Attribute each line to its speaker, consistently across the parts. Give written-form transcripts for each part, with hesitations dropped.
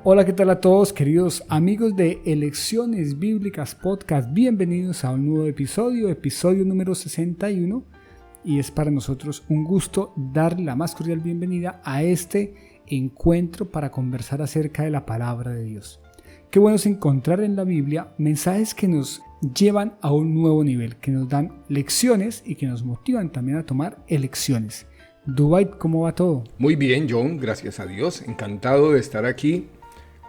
Speaker 1: Hola, ¿qué tal a todos, queridos amigos de Elecciones Bíblicas Podcast? Bienvenidos a un nuevo episodio número 61, y es para nosotros un gusto darle la más cordial bienvenida a este encuentro para conversar acerca de la palabra de Dios. Qué bueno es encontrar en la Biblia mensajes que nos llevan a un nuevo nivel, que nos dan lecciones y que nos motivan también a tomar elecciones. Dwight, ¿cómo va todo?
Speaker 2: Muy bien, John, gracias a Dios. Encantado de estar aquí,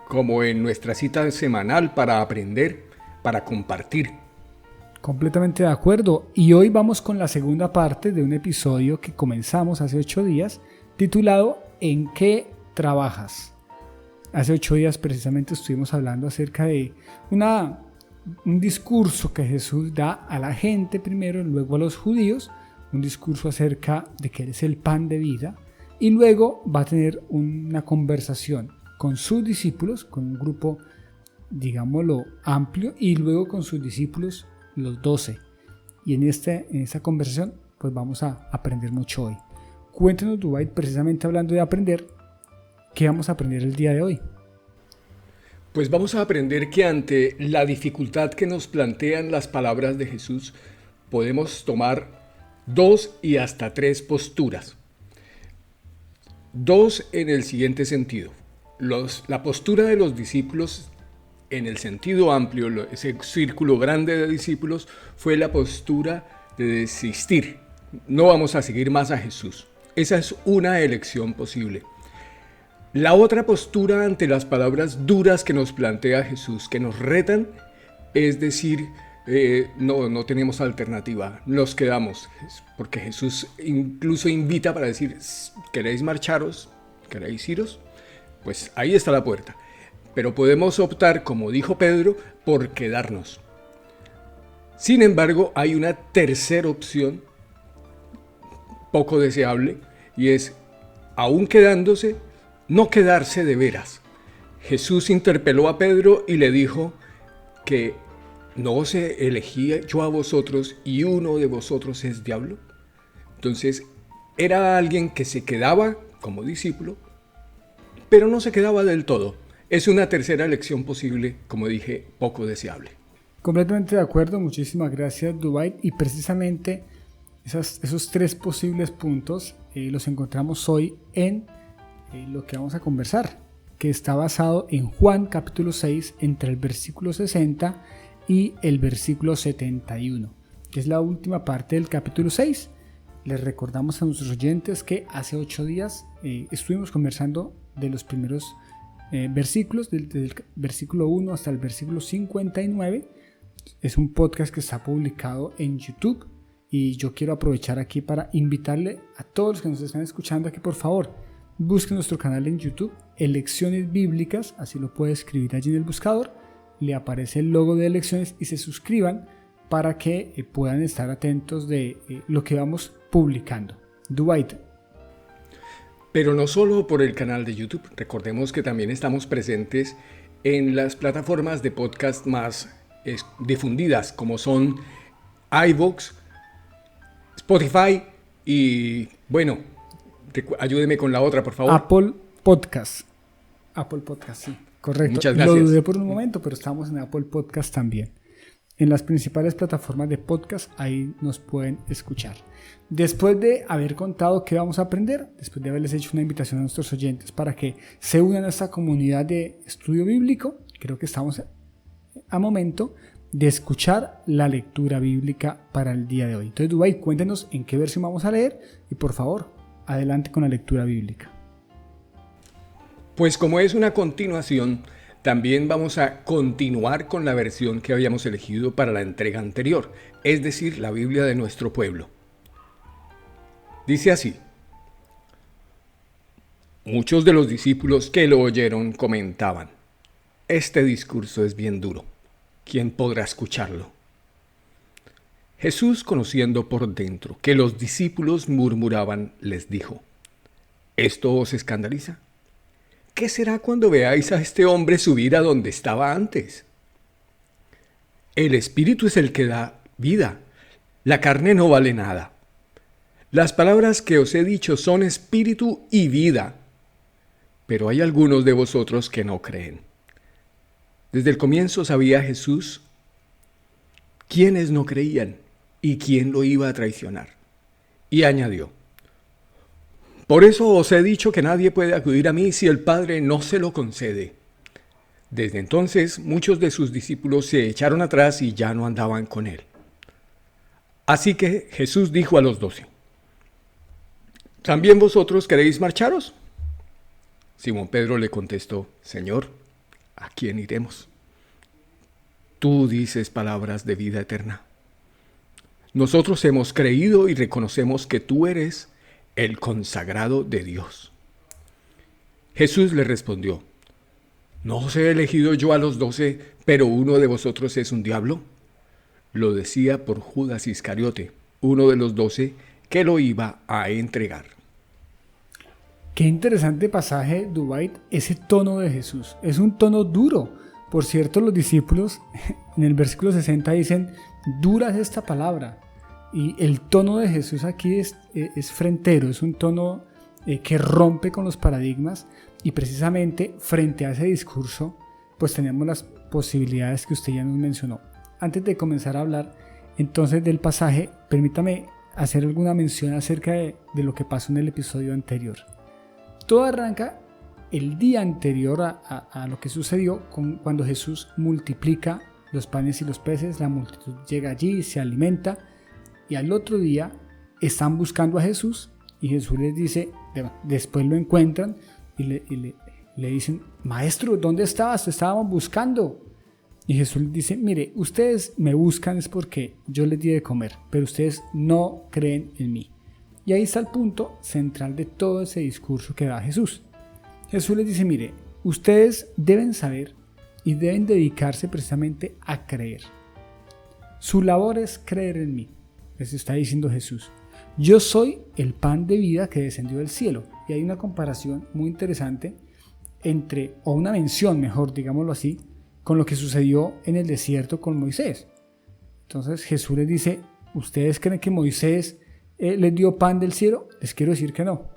Speaker 2: como en nuestra cita semanal para aprender, para compartir.
Speaker 1: Completamente de acuerdo. Y hoy vamos con la segunda parte de un episodio que comenzamos hace 8 días, titulado ¿En qué trabajas? Hace 8 días precisamente estuvimos hablando acerca de un discurso que Jesús da a la gente primero y luego a los judíos, un discurso acerca de que Él es el pan de vida, y luego va a tener una conversación con sus discípulos, con un grupo, digámoslo, amplio, y luego con sus discípulos, los 12. Y en esta conversación pues vamos a aprender mucho hoy. Cuéntanos, Dwight, precisamente hablando de aprender, ¿qué vamos a aprender el día de hoy?
Speaker 2: Pues vamos a aprender que ante la dificultad que nos plantean las palabras de Jesús, podemos tomar 2 y hasta 3 posturas. 2 en el siguiente sentido. La postura de los discípulos en el sentido amplio, ese círculo grande de discípulos, fue la postura de desistir. No vamos a seguir más a Jesús. Esa es una elección posible. La otra postura ante las palabras duras que nos plantea Jesús, que nos retan, es decir, no tenemos alternativa, nos quedamos. Porque Jesús incluso invita para decir, ¿queréis marcharos? ¿Queréis iros? Pues ahí está la puerta. Pero podemos optar, como dijo Pedro, por quedarnos. Sin embargo, hay una tercera opción poco deseable, y es, aún quedándose, no quedarse de veras. Jesús interpeló a Pedro y le dijo que no os elegía yo a vosotros y uno de vosotros es diablo. Entonces, era alguien que se quedaba como discípulo, pero no se quedaba del todo. Es una tercera elección posible, como dije, poco deseable.
Speaker 1: Completamente de acuerdo, muchísimas gracias, Dwight. Y precisamente esos 3 posibles puntos los encontramos hoy en lo que vamos a conversar, que está basado en Juan capítulo 6, entre el versículo 60 y el versículo 71, que es la última parte del capítulo 6. Les recordamos a nuestros oyentes que hace 8 días estuvimos conversando de los primeros versículos, desde el versículo 1 hasta el versículo 59. Es un podcast que está publicado en YouTube, y yo quiero aprovechar aquí para invitarle a todos los que nos están escuchando a que por favor busquen nuestro canal en YouTube, Elecciones Bíblicas, así lo puede escribir allí en el buscador, le aparece el logo de Elecciones, y se suscriban para que puedan estar atentos de lo que vamos publicando. Dwight.
Speaker 2: Pero no solo por el canal de YouTube, recordemos que también estamos presentes en las plataformas de podcast más difundidas, como son iVoox, Spotify y, bueno, ayúdeme con la otra, por favor.
Speaker 1: Apple Podcast, sí, correcto.
Speaker 2: Muchas gracias.
Speaker 1: Lo dudé por un momento, pero estamos en Apple Podcast también. En las principales plataformas de podcast, ahí nos pueden escuchar. Después de haber contado qué vamos a aprender, después de haberles hecho una invitación a nuestros oyentes para que se unan a esta comunidad de estudio bíblico, creo que estamos a momento de escuchar la lectura bíblica para el día de hoy. Entonces, Dwight, cuéntenos en qué versión vamos a leer y, por favor, adelante con la lectura bíblica.
Speaker 2: Pues como es una continuación, también vamos a continuar con la versión que habíamos elegido para la entrega anterior, es decir, la Biblia de nuestro pueblo. Dice así: muchos de los discípulos que lo oyeron comentaban, este discurso es bien duro, ¿quién podrá escucharlo? Jesús, conociendo por dentro que los discípulos murmuraban, les dijo, ¿esto os escandaliza? ¿Qué será cuando veáis a este hombre subir a donde estaba antes? El espíritu es el que da vida, la carne no vale nada. Las palabras que os he dicho son espíritu y vida. pero hay algunos de vosotros que no creen. Desde el comienzo sabía Jesús quiénes no creían y quién lo iba a traicionar. Y añadió: por eso os he dicho que nadie puede acudir a mí si el Padre no se lo concede. Desde entonces muchos de sus discípulos se echaron atrás y ya no andaban con él. Así que Jesús dijo a los 12: ¿también vosotros queréis marcharos? Simón Pedro le contestó: Señor, ¿a quién iremos? Tú dices palabras de vida eterna. Nosotros hemos creído y reconocemos que tú eres el consagrado de Dios. Jesús le respondió: ¿no os he elegido yo a los 12, pero uno de vosotros es un diablo? Lo decía por Judas Iscariote, uno de los 12 que lo iba a entregar.
Speaker 1: Qué interesante pasaje, Dubait, ese tono de Jesús. Es un tono duro. Por cierto, los discípulos en el versículo 60 dicen: dura es esta palabra. Y el tono de Jesús aquí es frentero, es un tono que rompe con los paradigmas, y precisamente frente a ese discurso pues tenemos las posibilidades que usted ya nos mencionó. Antes de comenzar a hablar entonces del pasaje, permítame hacer alguna mención acerca de lo que pasó en el episodio anterior. Todo arranca el día anterior a lo que sucedió cuando Jesús multiplica los panes y los peces. La multitud llega allí y se alimenta, y al otro día están buscando a Jesús y Jesús les dice, después lo encuentran y le dicen: maestro, ¿dónde estabas? Te estábamos buscando. Y Jesús les dice: mire, ustedes me buscan es porque yo les di de comer, pero ustedes no creen en mí. Y ahí está el punto central de todo ese discurso que da Jesús. Jesús les dice: mire, ustedes deben saber y deben dedicarse precisamente a creer. Su labor es creer en mí, les está diciendo Jesús. Yo soy el pan de vida que descendió del cielo. Y hay una comparación muy interesante o una mención, mejor, digámoslo así, con lo que sucedió en el desierto con Moisés. Entonces Jesús les dice: ¿ustedes creen que Moisés les dio pan del cielo? Les quiero decir que no.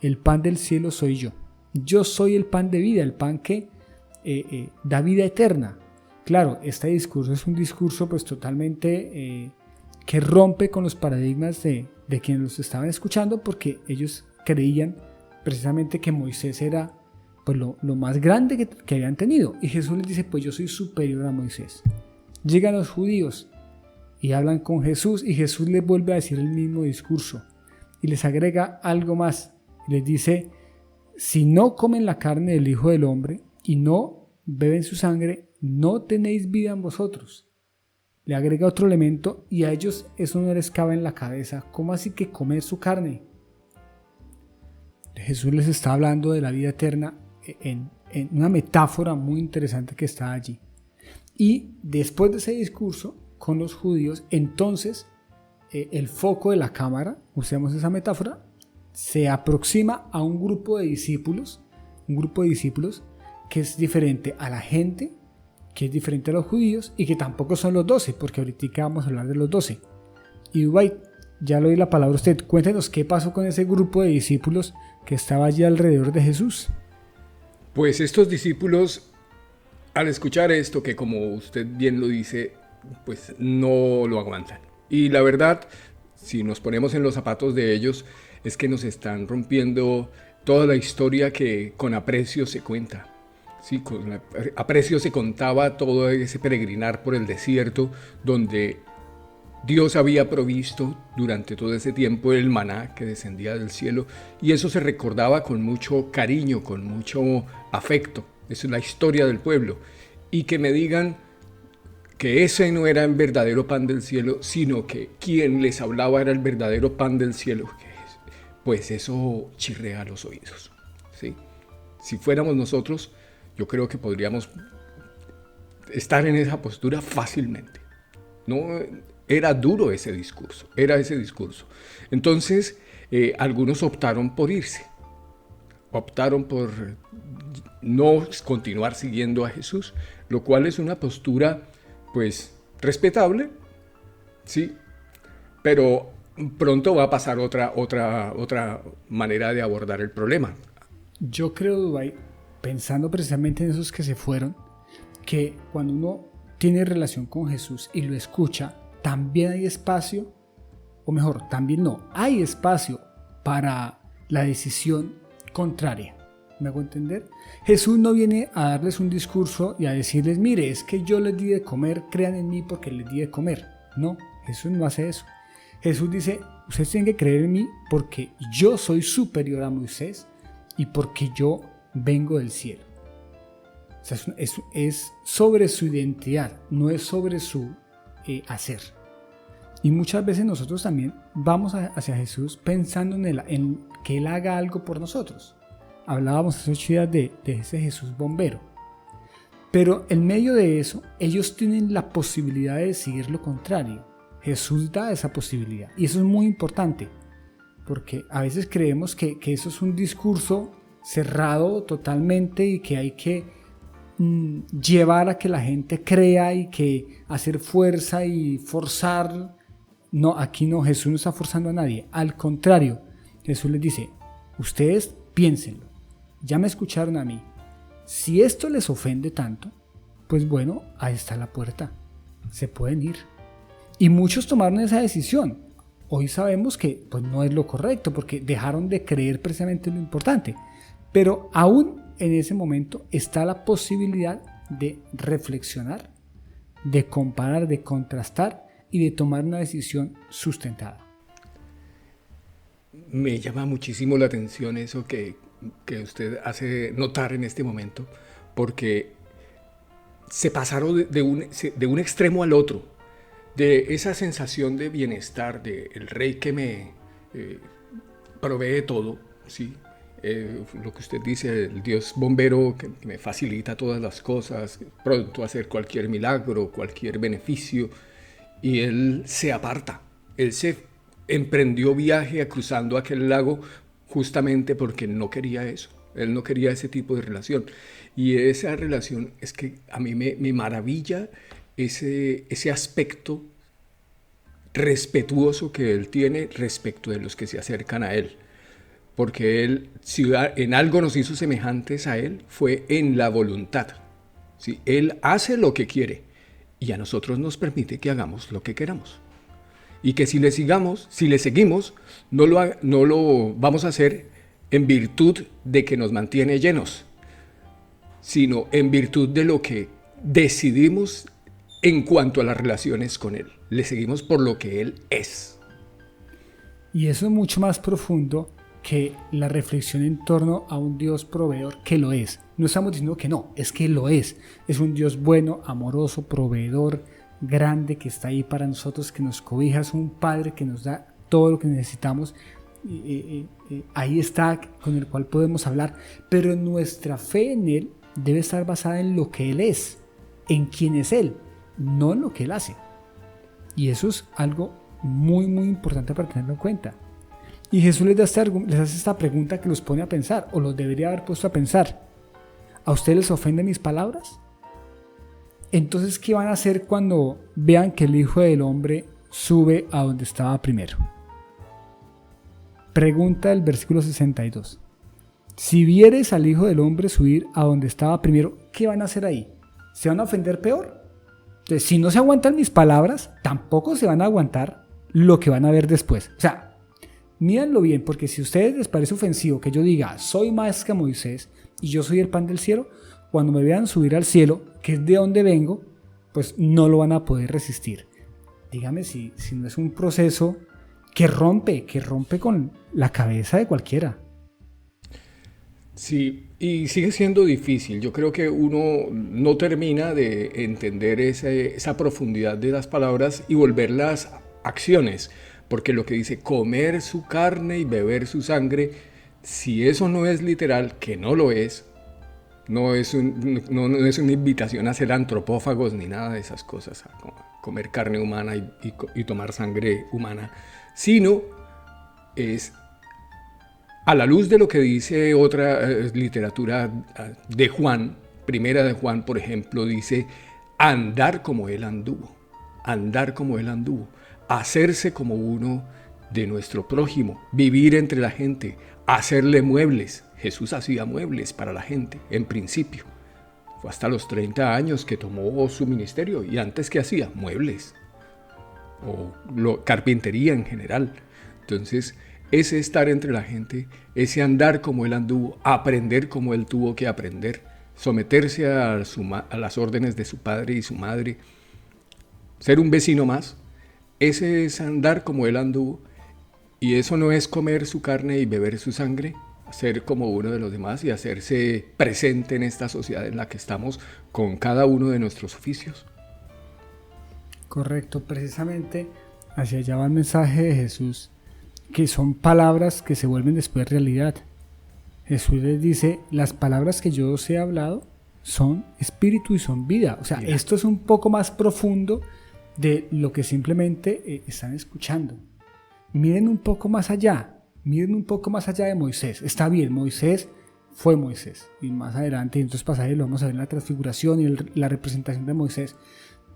Speaker 1: El pan del cielo soy yo. Yo soy el pan de vida, el pan que da vida eterna. Claro, este discurso es un discurso pues totalmente que rompe con los paradigmas de quienes los estaban escuchando, porque ellos creían precisamente que Moisés era pues lo más grande que habían tenido. Y Jesús les dice: pues yo soy superior a Moisés. Llegan los judíos y hablan con Jesús, y Jesús les vuelve a decir el mismo discurso y les agrega algo más. Les dice: si no comen la carne del Hijo del Hombre y no beben su sangre, no tenéis vida en vosotros. Le agrega otro elemento, y a ellos eso no les cabe en la cabeza. ¿Cómo así que comer su carne? Jesús les está hablando de la vida eterna en una metáfora muy interesante que está allí. Y después de ese discurso con los judíos, entonces el foco de la cámara, usemos esa metáfora, se aproxima a un grupo de discípulos que es diferente a la gente, que es diferente a los judíos, y que tampoco son los 12, porque ahorita vamos a hablar de los 12. Y Dubait, ya le doy la palabra a usted. Cuéntenos qué pasó con ese grupo de discípulos que estaba allí alrededor de Jesús.
Speaker 2: Pues estos discípulos, al escuchar esto, que como usted bien lo dice, pues no lo aguantan. Y la verdad, si nos ponemos en los zapatos de ellos, es que nos están rompiendo toda la historia que con aprecio se cuenta. Sí, con aprecio se contaba todo ese peregrinar por el desierto, donde Dios había provisto durante todo ese tiempo el maná que descendía del cielo, y eso se recordaba con mucho cariño, con mucho afecto. Esa es la historia del pueblo. Y que me digan que ese no era el verdadero pan del cielo, sino que quien les hablaba era el verdadero pan del cielo, pues eso chirrea los oídos, ¿sí? Si fuéramos nosotros, yo creo que podríamos estar en esa postura fácilmente. No, era duro ese discurso, Entonces, algunos optaron por irse, optaron por no continuar siguiendo a Jesús, lo cual es una postura, pues, respetable, sí, pero pronto va a pasar otra manera de abordar el problema.
Speaker 1: Yo creo, Dubái, pensando precisamente en esos que se fueron, que cuando uno tiene relación con Jesús y lo escucha, también hay espacio, o mejor, también no, hay espacio para la decisión contraria. ¿Me hago entender? Jesús no viene a darles un discurso y a decirles, mire, es que yo les di de comer, crean en mí porque les di de comer. No, Jesús no hace eso. Jesús dice, ustedes tienen que creer en mí porque yo soy superior a Moisés y porque yo vengo del cielo. O sea, es sobre su identidad, no es sobre su hacer. Y muchas veces nosotros también vamos hacia Jesús pensando en que Él haga algo por nosotros. Hablábamos hace 8 días de ese Jesús bombero. Pero en medio de eso, ellos tienen la posibilidad de decidir lo contrario. Jesús da esa posibilidad. Y eso es muy importante. Porque a veces creemos que eso es un discurso cerrado totalmente y que hay que llevar a que la gente crea y que hacer fuerza y forzar. No, aquí no, Jesús no está forzando a nadie. Al contrario, Jesús les dice, ustedes piénsenlo. Ya me escucharon a mí. Si esto les ofende tanto, pues bueno, ahí está la puerta. Se pueden ir. Y muchos tomaron esa decisión. Hoy sabemos que pues, no es lo correcto porque dejaron de creer precisamente lo importante. Pero aún en ese momento está la posibilidad de reflexionar, de comparar, de contrastar y de tomar una decisión sustentada.
Speaker 2: Me llama muchísimo la atención eso que usted hace notar en este momento, porque se pasaron de un extremo al otro, de esa sensación de bienestar, de el rey que me provee todo, ¿sí? Lo que usted dice, el Dios bombero que me facilita todas las cosas, pronto a hacer cualquier milagro, cualquier beneficio, y él se aparta, él se emprendió viaje cruzando aquel lago justamente porque no quería eso, él no quería ese tipo de relación, y esa relación es que a mí me maravilla ese aspecto respetuoso que él tiene respecto de los que se acercan a él. Porque él, si en algo nos hizo semejantes a él, fue en la voluntad. ¿Sí? Él hace lo que quiere y a nosotros nos permite que hagamos lo que queramos. Y que si le seguimos, no lo vamos a hacer en virtud de que nos mantiene llenos, sino en virtud de lo que decidimos en cuanto a las relaciones con él. Le seguimos por lo que él es.
Speaker 1: Y eso es mucho más profundo que la reflexión en torno a un Dios proveedor que lo es. No estamos diciendo que no, es que lo es. Es un Dios bueno, amoroso, proveedor, grande, que está ahí para nosotros, que nos cobija, es un Padre que nos da todo lo que necesitamos. Ahí está, con el cual podemos hablar, pero nuestra fe en Él debe estar basada en lo que Él es, en quién es Él, no en lo que Él hace. Y eso es algo muy, muy importante para tenerlo en cuenta. Y Jesús les hace esta pregunta que los pone a pensar, o los debería haber puesto a pensar. ¿A ustedes les ofenden mis palabras? Entonces, ¿qué van a hacer cuando vean que el Hijo del Hombre sube a donde estaba primero? Pregunta el versículo 62. Si vieres al Hijo del Hombre subir a donde estaba primero, ¿qué van a hacer ahí? ¿Se van a ofender peor? Entonces, si no se aguantan mis palabras, tampoco se van a aguantar lo que van a ver después. O sea, mírenlo bien, porque si a ustedes les parece ofensivo que yo diga, soy más que Moisés y yo soy el pan del cielo, cuando me vean subir al cielo, que es de donde vengo, pues no lo van a poder resistir. Dígame si no es un proceso que rompe con la cabeza de cualquiera.
Speaker 2: Sí, y sigue siendo difícil. Yo creo que uno no termina de entender esa profundidad de las palabras y volverlas acciones. Porque lo que dice comer su carne y beber su sangre, si eso no es literal, que no lo es, no es una invitación a ser antropófagos ni nada de esas cosas, a comer carne humana y tomar sangre humana, sino es a la luz de lo que dice otra literatura de Juan, primera de Juan, por ejemplo, dice andar como él anduvo, hacerse como uno de nuestro prójimo, vivir entre la gente, hacerle muebles. Jesús hacía muebles para la gente, en principio. Fue hasta los 30 años que tomó su ministerio, y antes, ¿qué hacía? Muebles o carpintería en general. Entonces, ese estar entre la gente, ese andar como él anduvo, aprender como él tuvo que aprender, someterse a las órdenes de su padre y su madre, ser un vecino más, ese es andar como él anduvo. Y eso no es comer su carne y beber su sangre, ser como uno de los demás y hacerse presente en esta sociedad en la que estamos con cada uno de nuestros oficios.
Speaker 1: Correcto, precisamente hacia allá va el mensaje de Jesús, que son palabras que se vuelven después realidad. Jesús les dice, las palabras que yo os he hablado son espíritu y son vida. O sea,
Speaker 2: Mira.
Speaker 1: Esto es un poco más profundo de lo que simplemente están escuchando. Miren un poco más allá de Moisés. Está bien, Moisés fue Moisés, y más adelante en otros pasajes lo vamos a ver en la transfiguración y la representación de Moisés,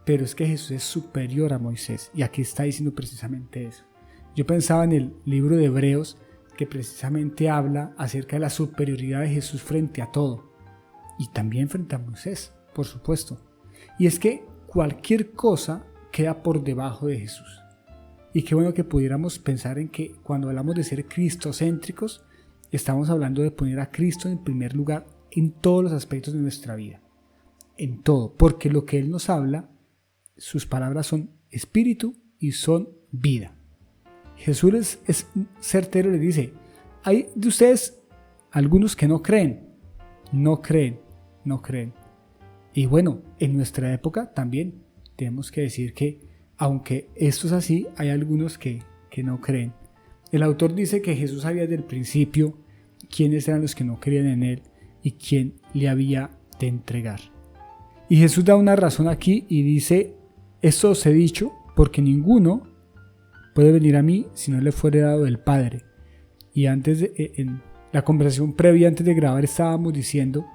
Speaker 1: pero es que Jesús es superior a Moisés, y aquí está diciendo precisamente eso. Yo pensaba en el libro de Hebreos, que precisamente habla acerca de la superioridad de Jesús frente a todo, y también frente a Moisés, por supuesto. Y es que cualquier cosa queda por debajo de Jesús. Y qué bueno que pudiéramos pensar en que cuando hablamos de ser cristocéntricos, estamos hablando de poner a Cristo en primer lugar en todos los aspectos de nuestra vida. En todo, porque lo que Él nos habla, sus palabras son espíritu y son vida. Jesús es certero, le dice, hay de ustedes algunos que no creen. Y bueno, en nuestra época también tenemos que decir que aunque esto es así, hay algunos que no creen. El autor dice que Jesús sabía desde el principio quiénes eran los que no creían en Él y quién le había de entregar. Y Jesús da una razón aquí y dice, esto os he dicho porque ninguno puede venir a mí si no le fuere dado del Padre. Y en la conversación previa, antes de grabar, estábamos diciendo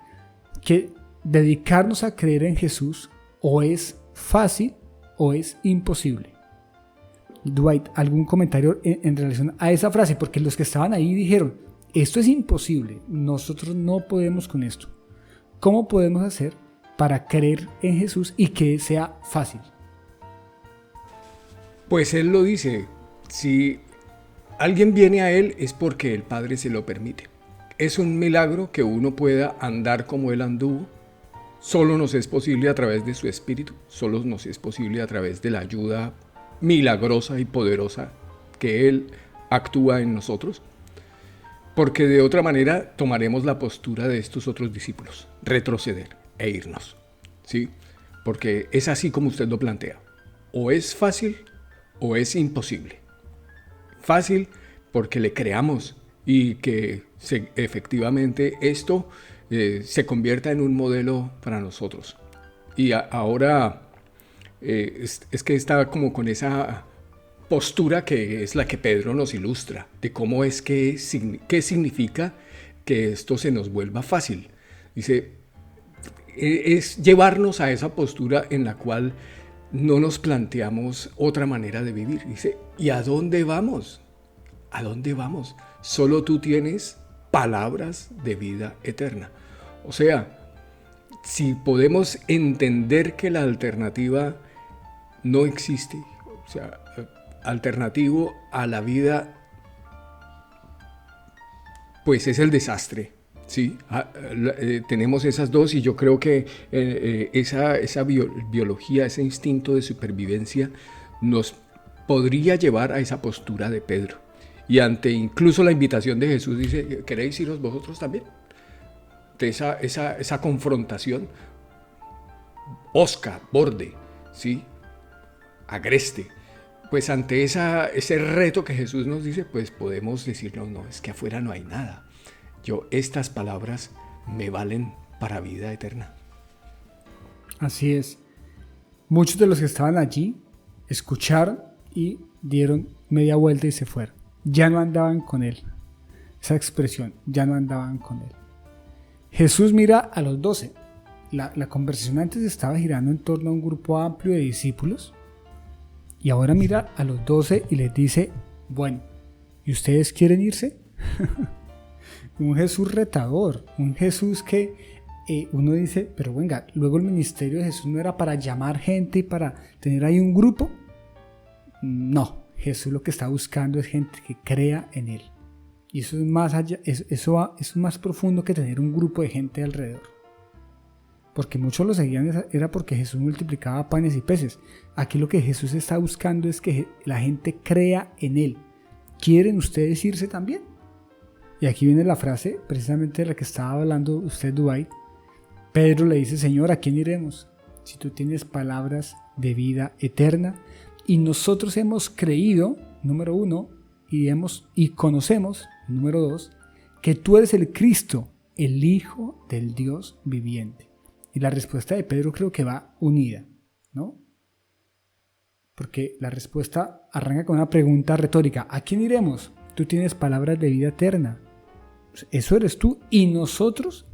Speaker 1: que dedicarnos a creer en Jesús o es fácil o es imposible. Dwight, ¿algún comentario en relación a esa frase? Porque los que estaban ahí dijeron, esto es imposible, nosotros no podemos con esto. ¿Cómo podemos hacer para creer en Jesús y que sea fácil?
Speaker 2: Pues él lo dice, si alguien viene a él es porque el Padre se lo permite. Es un milagro que uno pueda andar como él anduvo. Solo nos es posible a través de su Espíritu, solo nos es posible a través de la ayuda milagrosa y poderosa que Él actúa en nosotros, porque de otra manera tomaremos la postura de estos otros discípulos, retroceder e irnos, ¿sí? Porque es así como usted lo plantea, o es fácil o es imposible. Fácil porque le creamos y que efectivamente esto se convierta en un modelo para nosotros. Y ahora es que está como con esa postura que es la que Pedro nos ilustra, de cómo es que, qué significa que esto se nos vuelva fácil. Dice, es llevarnos a esa postura en la cual no nos planteamos otra manera de vivir. Dice, ¿y a dónde vamos? ¿A dónde vamos? Solo tú tienes palabras de vida eterna. O sea, si podemos entender que la alternativa no existe, o sea, alternativo a la vida, pues es el desastre, ¿sí? Tenemos esas dos y yo creo que esa biología, ese instinto de supervivencia nos podría llevar a esa postura de Pedro. Y ante incluso la invitación de Jesús dice, ¿queréis iros vosotros también? De esa confrontación hosca, borde, ¿sí? Agreste. Pues ante ese reto que Jesús nos dice, pues podemos decirnos, no, es que afuera no hay nada. Estas palabras me valen para vida eterna.
Speaker 1: Así es. Muchos de los que estaban allí escucharon y dieron media vuelta y se fueron. Ya no andaban con él. Esa expresión, ya no andaban con él. Jesús mira a los 12. La conversación antes estaba girando en torno a un grupo amplio de discípulos. Y ahora mira a los 12 y les dice, bueno, ¿y ustedes quieren irse? un Jesús retador, un Jesús que uno dice, pero venga, luego el ministerio de Jesús no era para llamar gente y para tener ahí un grupo. No, Jesús lo que está buscando es gente que crea en Él. Y eso es más allá, eso es más profundo que tener un grupo de gente alrededor. Porque muchos lo seguían era porque Jesús multiplicaba panes y peces. Aquí lo que Jesús está buscando es que la gente crea en Él. ¿Quieren ustedes irse también? Y aquí viene la frase precisamente de la que estaba hablando usted, Dwight. Pedro le dice, Señor, ¿a quién iremos? Si tú tienes palabras de vida eterna. Y nosotros hemos creído, número 1, y conocemos, número 2, que tú eres el Cristo, el Hijo del Dios viviente. Y la respuesta de Pedro creo que va unida, ¿no? Porque la respuesta arranca con una pregunta retórica. ¿A quién iremos? Tú tienes palabras de vida eterna. Eso eres tú. ¿Y nosotros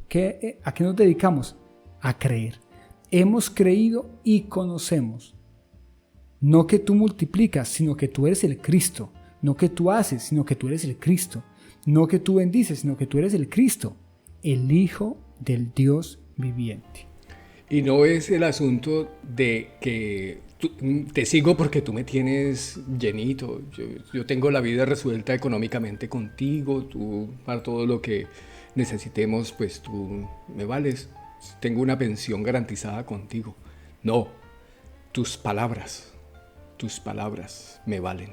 Speaker 1: a qué nos dedicamos? A creer. Hemos creído y conocemos. No que tú multiplicas, sino que tú eres el Cristo. No que tú haces, sino que tú eres el Cristo. No que tú bendices, sino que tú eres el Cristo, el Hijo del Dios viviente.
Speaker 2: Y no es el asunto de que te sigo porque tú me tienes llenito. Yo tengo la vida resuelta económicamente contigo. Tú, para todo lo que necesitemos, pues tú me vales. Tengo una pensión garantizada contigo. No, tus palabras me valen.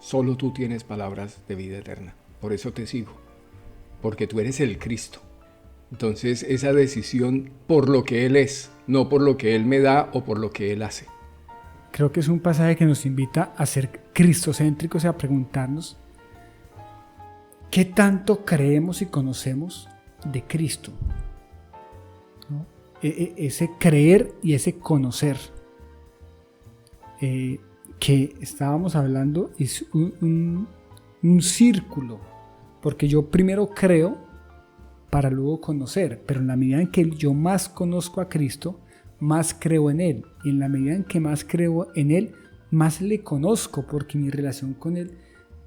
Speaker 2: Solo tú tienes palabras de vida eterna. Por eso te sigo, porque tú eres el Cristo. Entonces esa decisión por lo que Él es, no por lo que Él me da o por lo que Él hace.
Speaker 1: Creo que es un pasaje que nos invita a ser cristocéntricos y a preguntarnos ¿qué tanto creemos y conocemos de Cristo? ¿No? Ese creer y ese conocer que estábamos hablando es un círculo, porque yo primero creo para luego conocer, pero en la medida en que yo más conozco a Cristo, más creo en Él, y en la medida en que más creo en Él, más le conozco, porque mi relación con Él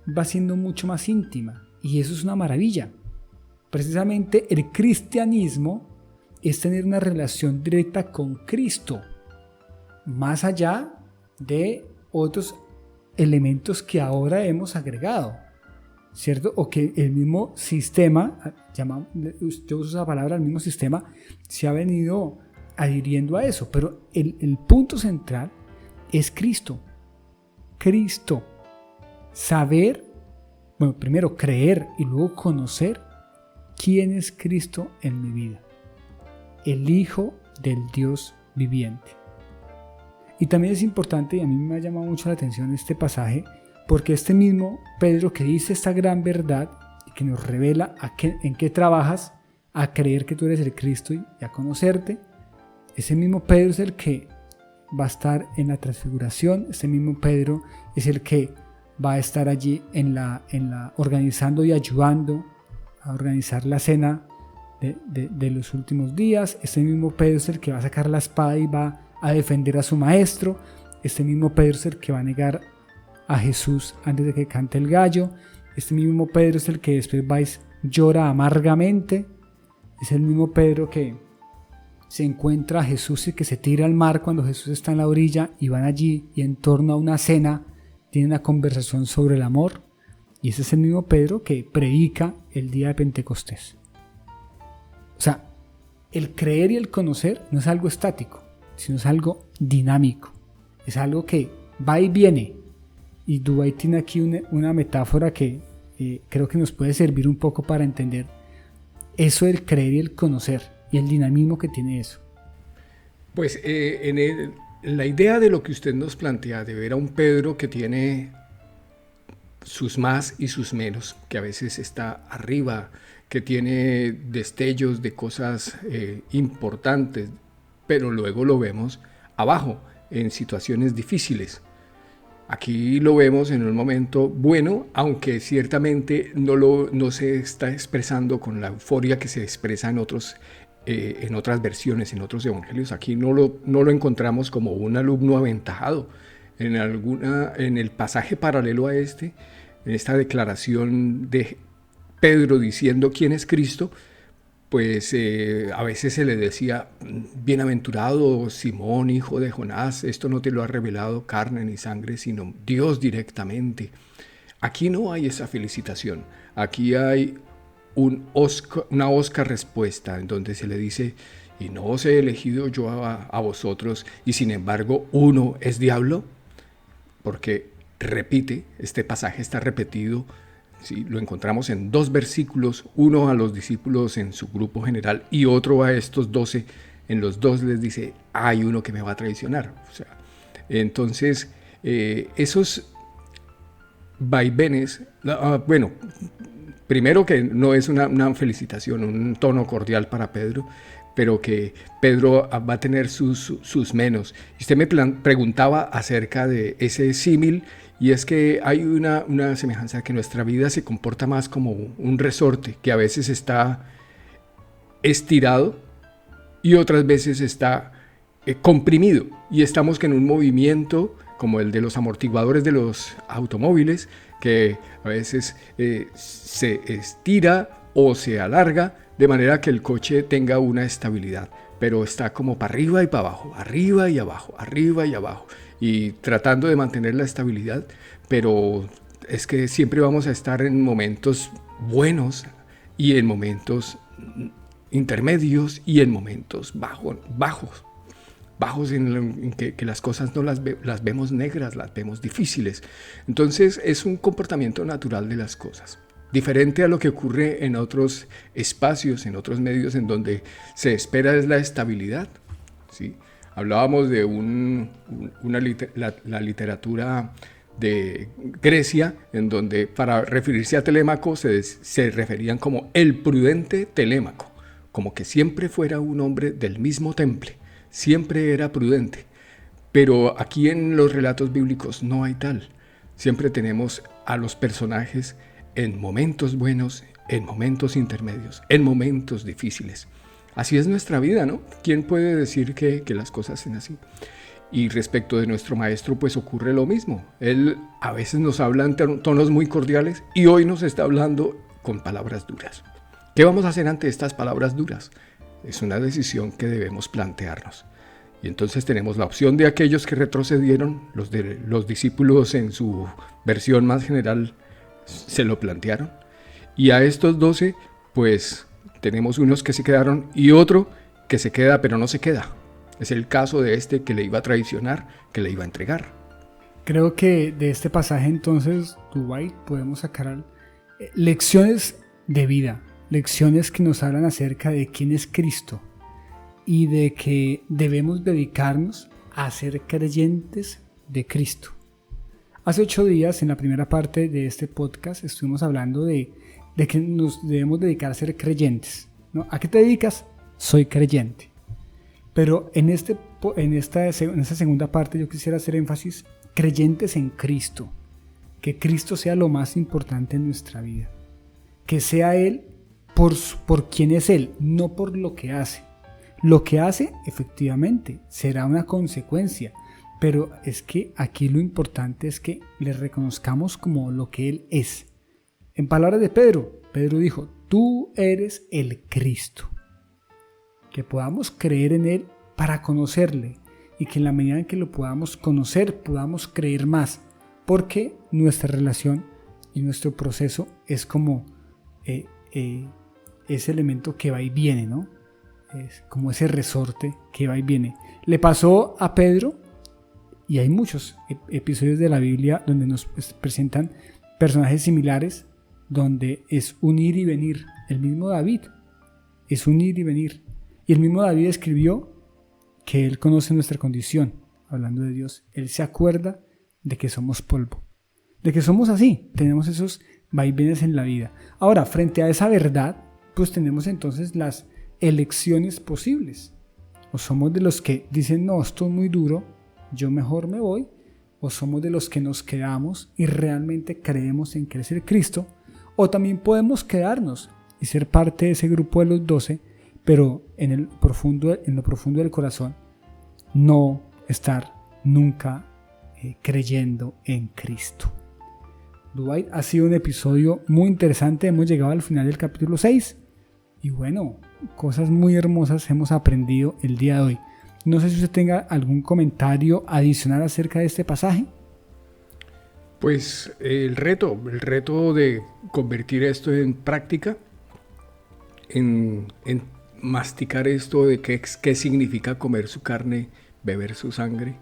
Speaker 1: va siendo mucho más íntima, y eso es una maravilla. Precisamente el cristianismo es tener una relación directa con Cristo, más allá de otros elementos que ahora hemos agregado, ¿cierto? O que el mismo sistema, yo uso esa palabra, el mismo sistema se ha venido adhiriendo a eso, pero el punto central es Cristo. Cristo. Saber, bueno, primero creer y luego conocer quién es Cristo en mi vida. El Hijo del Dios viviente. Y también es importante, y a mí me ha llamado mucho la atención este pasaje, porque este mismo Pedro que dice esta gran verdad y que nos revela en qué trabajas, a creer que tú eres el Cristo y a conocerte, ese mismo Pedro es el que va a estar en la transfiguración, ese mismo Pedro es el que va a estar allí organizando y ayudando a organizar la cena de los últimos días. Este mismo Pedro es el que va a sacar la espada y va a defender a su maestro. Este mismo Pedro es el que va a negar a Jesús antes de que cante el gallo. Este mismo Pedro es el que después llora amargamente. Es el mismo Pedro que se encuentra a Jesús y que se tira al mar cuando Jesús está en la orilla, y van allí y en torno a una cena tienen una conversación sobre el amor. Y ese es el mismo Pedro que predica el día de Pentecostés. O sea, el creer y el conocer no es algo estático, sino es algo dinámico. Es algo que va y viene. Y Dwight tiene aquí una metáfora que creo que nos puede servir un poco para entender eso del creer y el conocer y el dinamismo que tiene eso.
Speaker 2: Pues la idea de lo que usted nos plantea, de ver a un Pedro que tiene sus más y sus menos, que a veces está arriba, que tiene destellos de cosas importantes, pero luego lo vemos abajo, en situaciones difíciles. Aquí lo vemos en un momento bueno, aunque ciertamente no se está expresando con la euforia que se expresa en otras versiones, en otros evangelios. Aquí no lo encontramos como un alumno aventajado. En el pasaje paralelo a en esta declaración Pedro diciendo quién es Cristo, pues a veces se le decía, bienaventurado Simón, hijo de Jonás, esto no te lo ha revelado carne ni sangre, sino Dios directamente. Aquí no hay esa felicitación, aquí hay una Oscar respuesta en donde se le dice, y no os he elegido yo a vosotros, y sin embargo uno es diablo, porque repite, este pasaje está repetido. Sí, lo encontramos en 2 versículos, uno a los discípulos en su grupo general y otro a estos 12. En los 2 les dice, hay uno que me va a traicionar. O sea, entonces, esos vaivenes, bueno, primero que no es una felicitación, un tono cordial para Pedro, pero que Pedro va a tener sus menos. Y usted me preguntaba acerca de ese símil, y es que hay una semejanza, que nuestra vida se comporta más como un resorte, que a veces está estirado y otras veces está comprimido. Y estamos en un movimiento como el de los amortiguadores de los automóviles, que a veces se estira o se alarga de manera que el coche tenga una estabilidad, pero está como para arriba y para abajo, arriba y abajo, arriba y abajo, y tratando de mantener la estabilidad, pero es que siempre vamos a estar en momentos buenos y en momentos intermedios y en momentos bajos en que las cosas no las vemos negras, las vemos difíciles. Entonces es un comportamiento natural de las cosas, diferente a lo que ocurre en otros espacios, en otros medios en donde se espera es la estabilidad, ¿sí? Hablábamos de la literatura de Grecia, en donde para referirse a Telémaco se referían como el prudente Telémaco, como que siempre fuera un hombre del mismo temple, siempre era prudente. Pero aquí en los relatos bíblicos no hay tal. Siempre tenemos a los personajes en momentos buenos, en momentos intermedios, en momentos difíciles. Así es nuestra vida, ¿no? ¿Quién puede decir que las cosas sean así? Y respecto de nuestro maestro, pues ocurre lo mismo. Él a veces nos habla en tonos muy cordiales y hoy nos está hablando con palabras duras. ¿Qué vamos a hacer ante estas palabras duras? Es una decisión que debemos plantearnos. Y entonces tenemos la opción de aquellos que retrocedieron, los discípulos en su versión más general se lo plantearon. Y a estos 12, pues tenemos unos que se quedaron y otro que se queda pero no se queda. Es el caso de este que le iba a traicionar, que le iba a entregar.
Speaker 1: Creo que de este pasaje entonces, Dwight, podemos sacar lecciones de vida, lecciones que nos hablan acerca de quién es Cristo y de que debemos dedicarnos a ser creyentes de Cristo. Hace 8 días, en la primera parte de este podcast, estuvimos hablando de que nos debemos dedicar a ser creyentes, ¿no? ¿A qué te dedicas? Soy creyente. Pero en esta segunda parte yo quisiera hacer énfasis, creyentes en Cristo. Que Cristo sea lo más importante en nuestra vida. Que sea Él por quien es Él, no por lo que hace. Lo que hace, efectivamente, será una consecuencia. Pero es que aquí lo importante es que le reconozcamos como lo que Él es. En palabras de Pedro, Pedro dijo, tú eres el Cristo. Que podamos creer en Él para conocerle y que en la medida en que lo podamos conocer, podamos creer más, porque nuestra relación y nuestro proceso es como ese elemento que va y viene, ¿no? Es como ese resorte que va y viene. Le pasó a Pedro, y hay muchos episodios de la Biblia donde nos presentan personajes similares, donde es un ir y venir. El mismo David es un ir y venir. Y el mismo David escribió que él conoce nuestra condición, hablando de Dios. Él se acuerda de que somos polvo, de que somos así, tenemos esos vaivenes en la vida. Ahora, frente a esa verdad, pues tenemos entonces las elecciones posibles. O somos de los que dicen, no, esto es muy duro, yo mejor me voy, o somos de los que nos quedamos y realmente creemos en crecer Cristo, o también podemos quedarnos y ser parte de ese grupo de los 12, pero en lo profundo del corazón, no estar nunca creyendo en Cristo. Dwight, ha sido un episodio muy interesante. Hemos llegado al final del capítulo 6. Y bueno, cosas muy hermosas hemos aprendido el día de hoy. No sé si usted tenga algún comentario adicional acerca de este pasaje.
Speaker 2: Pues el reto de convertir esto en práctica, en masticar esto de qué significa comer su carne, beber su sangre,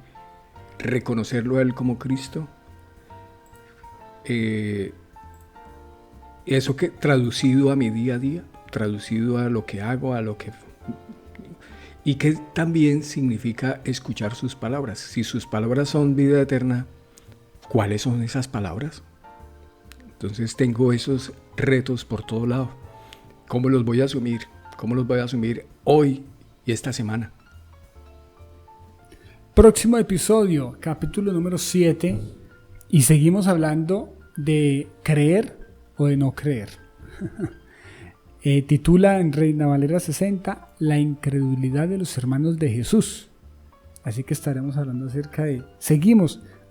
Speaker 2: reconocerlo a Él como Cristo. Eso que traducido a mi día a día, traducido a lo que hago, y que también significa escuchar sus palabras. Si sus palabras son vida eterna, ¿cuáles son esas palabras? Entonces tengo esos retos por todo lado. ¿Cómo los voy a asumir? ¿Cómo los voy a asumir hoy y esta semana?
Speaker 1: Próximo episodio, capítulo número 7, y seguimos hablando de creer o de no creer. Titula en Reina Valera 60, La incredulidad de los hermanos de Jesús. Así que seguimos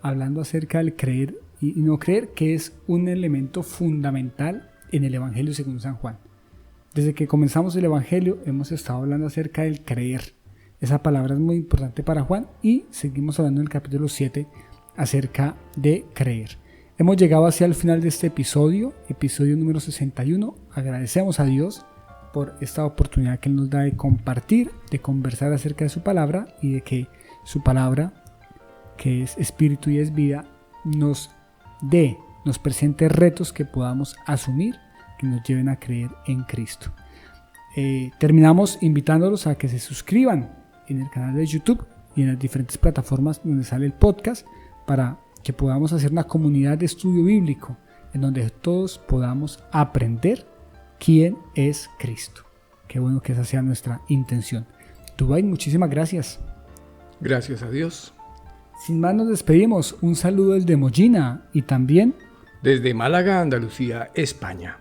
Speaker 1: hablando acerca del creer y no creer, que es un elemento fundamental en el Evangelio según San Juan. Desde que comenzamos el Evangelio hemos estado hablando acerca del creer. Esa palabra es muy importante para Juan y seguimos hablando en el capítulo 7 acerca de creer. Hemos llegado hacia el final de este episodio número 61. Agradecemos a Dios por esta oportunidad que nos da de compartir, de conversar acerca de su palabra y de que su palabra, que es espíritu y es vida, nos presente retos que podamos asumir, que nos lleven a creer en Cristo. Terminamos invitándolos a que se suscriban en el canal de YouTube y en las diferentes plataformas donde sale el podcast, para que podamos hacer una comunidad de estudio bíblico en donde todos podamos aprender quién es Cristo. Qué bueno que esa sea nuestra intención. Dwight, muchísimas gracias.
Speaker 2: Gracias a Dios.
Speaker 1: Sin más, nos despedimos. Un saludo desde Mollina y también
Speaker 2: desde Málaga, Andalucía, España.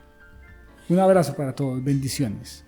Speaker 1: Un abrazo para todos. Bendiciones.